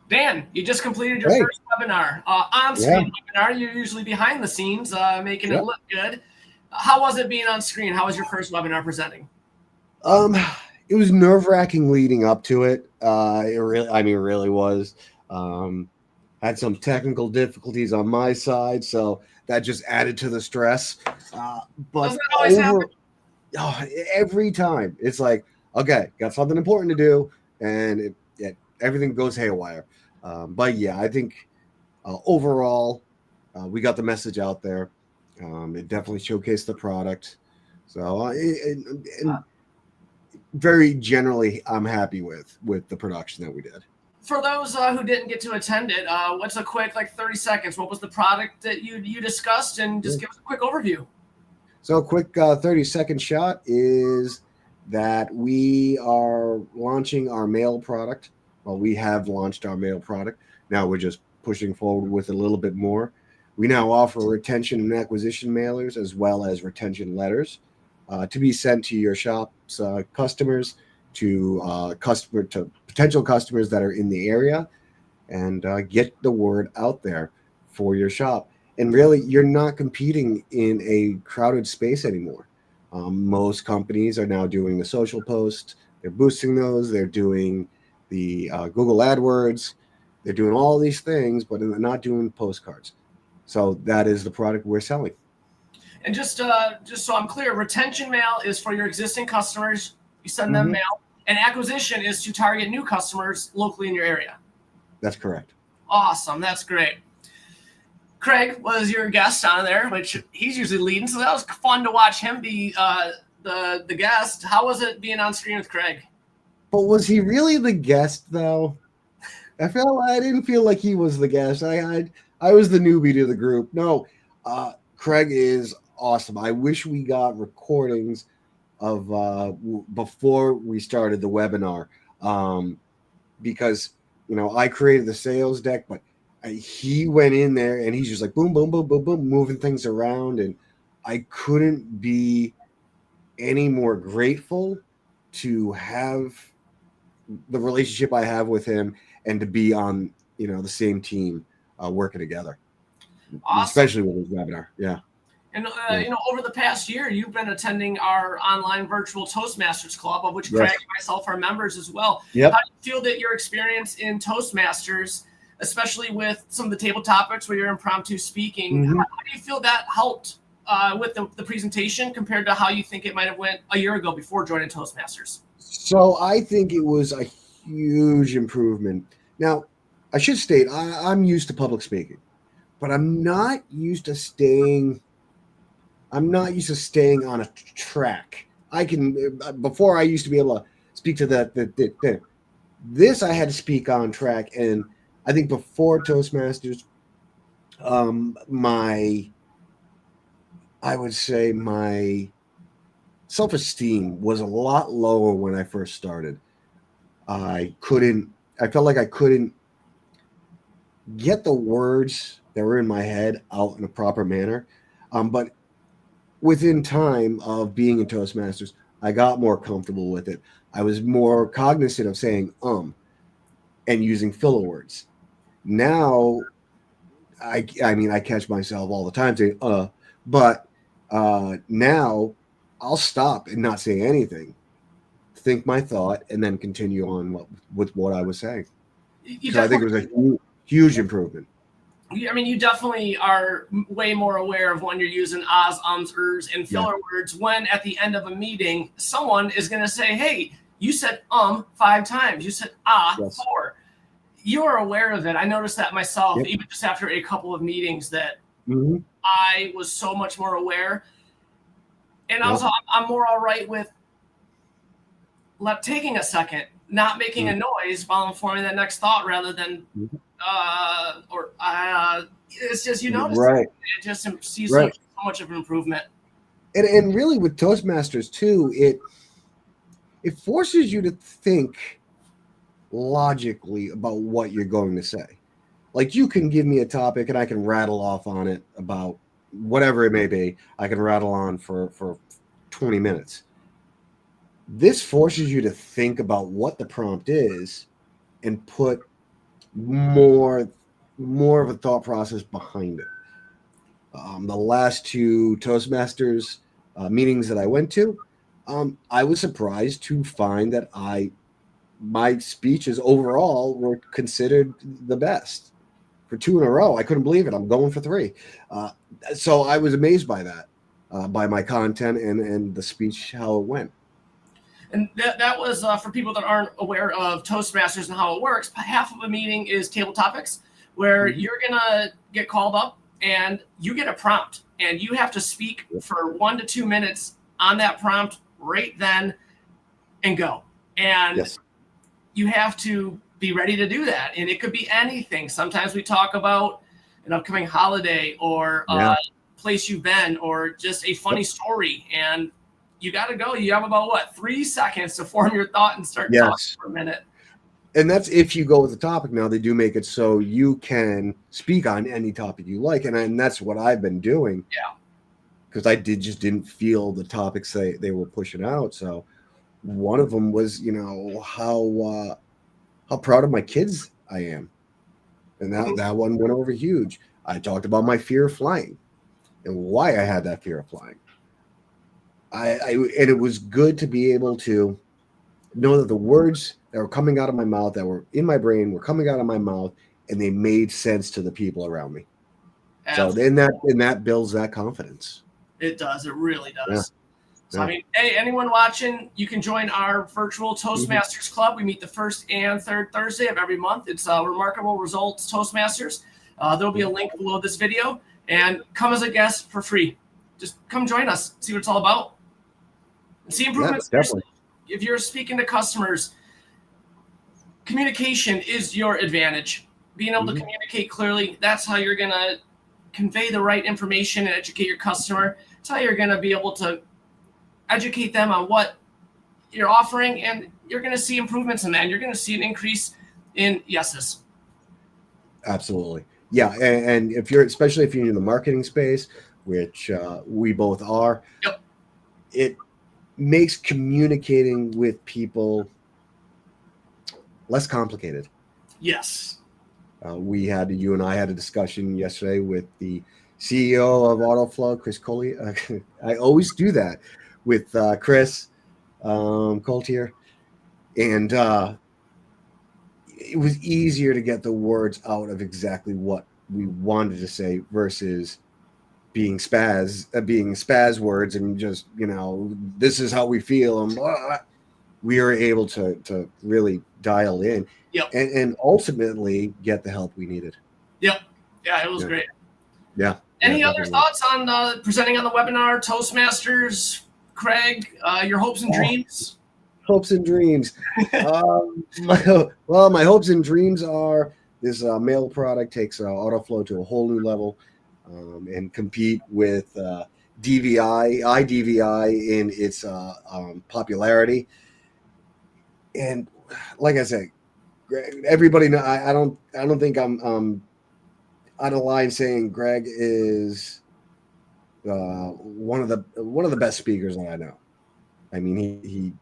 Dan, you just completed your Hey, first webinar. yeah, On-screen webinar, you're usually behind the scenes, making it yep. look good. How was it being on screen? How was your first webinar presenting? Um, it was nerve-wracking leading up to it. It really was. Um, had some technical difficulties on my side, so that just added to the stress. Uh, Doesn't but that always happen? oh, every time it's like, okay, got something important to do, and everything goes haywire. But yeah, I think overall, we got the message out there. It definitely showcased the product. So, and very generally, I'm happy with the production that we did. For those who didn't get to attend it, what's a quick, like 30 seconds? What was the product that you discussed? And Yeah. just give us a quick overview. So, a quick 30-second shot is that we are launching our mail product. Well, we have launched our mail product. Now we're just pushing forward with a little bit more. We now offer retention and acquisition mailers as well as retention letters to be sent to your shop's customers, to potential customers that are in the area, and get the word out there for your shop. And really, you're not competing in a crowded space anymore. Most companies are now doing the social posts, they're boosting those, they're doing the Google AdWords, they're doing all these things, but they're not doing postcards. So that is the product we're selling. And just so I'm clear, retention mail is for your existing customers. You send them Mm-hmm. mail, and acquisition is to target new customers locally in your area. That's correct. Awesome, that's great. Craig was your guest on there, which he's usually leading, so that was fun to watch him be the guest. How was it being on screen with Craig? But was he really the guest though? I didn't feel like he was the guest. I was the newbie to the group. No, Craig is awesome. I wish we got recordings of before we started the webinar, um, because I created the sales deck, but he went in there and he's just like boom, boom, boom, boom, boom, moving things around, and I couldn't be any more grateful to have the relationship I have with him and to be on the same team working together, Awesome. especially with his webinar. Yeah, And yeah, over the past year, you've been attending our online virtual Toastmasters club, of which Craig yes, and myself are members as well. How yep. do you feel that your experience in Toastmasters, especially with some of the table topics where you're impromptu speaking, Mm-hmm. how do you feel that helped with the presentation compared to how you think it might have went a year ago before joining Toastmasters? So I think it was a huge improvement. Now, I should state I'm used to public speaking, but I'm not used to staying on a track. I can before I used to be able to speak to the this I had to speak on track, and I think before Toastmasters, my I would say my self esteem was a lot lower when I first started. I couldn't. I felt like I couldn't get the words that were in my head out in a proper manner. But within time of being in Toastmasters, I got more comfortable with it. I was more cognizant of saying and using filler words. Now, I mean, I catch myself all the time saying but now I'll stop and not say anything, think my thought, and then continue on with what I was saying. You So I think it definitely was a huge improvement. I mean, you definitely are way more aware of when you're using ahs, ums, ers, and Yeah. filler words when at the end of a meeting, someone is going to say, hey, you said 5 times. You said Yes. 4. You are aware of it. I noticed that myself, Yep. even just after a couple of meetings, that Mm-hmm. I was so much more aware. And Yep. also, I'm more all right with taking a second, not making a noise while I'm forming that next thought rather than Mm-hmm. it's just you notice Right. it just sees Right. so much of an improvement. And really with Toastmasters too, it forces you to think logically about what you're going to say. Like you can give me a topic and I can rattle off on it about whatever it may be. I can rattle on for 20 minutes. This forces you to think about what the prompt is and put more of a thought process behind it. The last two Toastmasters meetings that I went to, I was surprised to find that my speeches overall were considered the best for two in a row. I couldn't believe it. I'm going for three. So I was amazed by that, by my content and the speech, how it went. And that was for people that aren't aware of Toastmasters and how it works. Half of a meeting is table topics, where you're going to get called up and you get a prompt and you have to speak for 1 to 2 minutes on that prompt right then and go. And you have to be ready to do that. And it could be anything. Sometimes we talk about an upcoming holiday or a place you've been or just a funny story. And you got to go. You have about 3 seconds to form your thought and start talking for a minute. And that's if you go with the topic. Now they do make it so you can speak on any topic you like, and that's what I've been doing. Yeah, because I just didn't feel the topics they were pushing out. So one of them was, how proud of my kids I am, and that one went over huge. I talked about my fear of flying and why I had that fear of flying. And it was good to be able to know that the words that were coming out of my mouth, that were in my brain, were coming out of my mouth, and they made sense to the people around me. Absolutely. So then that builds that confidence. It does. It really does. So, I mean, hey, anyone watching, you can join our virtual Toastmasters Club. We meet the first and third Thursday of every month. It's Remarkable Results Toastmasters. There'll be a link below this video. And come as a guest for free. Just come join us. See what it's all about. And see improvements. If you're speaking to customers, communication is your advantage. Being able to communicate clearly, that's how you're going to convey the right information and educate your customer. It's how you're going to be able to educate them on what you're offering, and you're going to see improvements in that. And you're going to see an increase in yeses. Absolutely. Yeah. And especially if you're in the marketing space, which we both are, it makes communicating with people less complicated. Yes. You and I had a discussion yesterday with the CEO of AutoFlow, Chris Coley. I always do that with Chris Coltier. And it was easier to get the words out of exactly what we wanted to say versus being spaz words and just, this is how we feel. And blah. We were able to really dial in and ultimately get the help we needed. Yep. Yeah, it was great. Yeah. Any other thoughts on presenting on the webinar, Toastmasters, Craig, your hopes and dreams? Hopes and dreams. My hopes and dreams are this mail product takes AutoFlow to a whole new level and compete with IDVI in its popularity. And like I said, everybody know I don't think I'm out of line saying Greg is one of the best speakers that I know. I mean,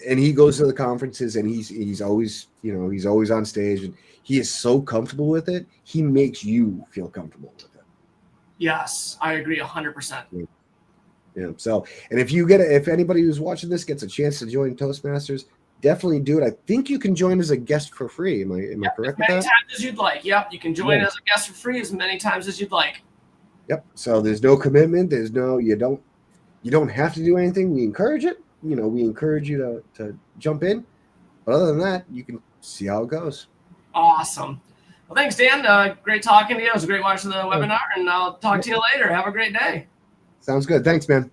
he goes to the conferences and he's always on stage and he is so comfortable with it. He makes you feel comfortable with it. Yes, I agree 100%. Yeah. So, and if anybody who's watching this gets a chance to join Toastmasters, definitely do it. I think you can join as a guest for free. Am I correct with that? As many times as you'd like. Yep. You can join as a guest for free as many times as you'd like. Yep. So there's no commitment. You don't have to do anything. We encourage it. We encourage you to jump in. But other than that, you can see how it goes. Awesome. Well, thanks, Dan. Great talking to you. It was great watching the webinar, and I'll talk to you later. Have a great day. Sounds good. Thanks, man.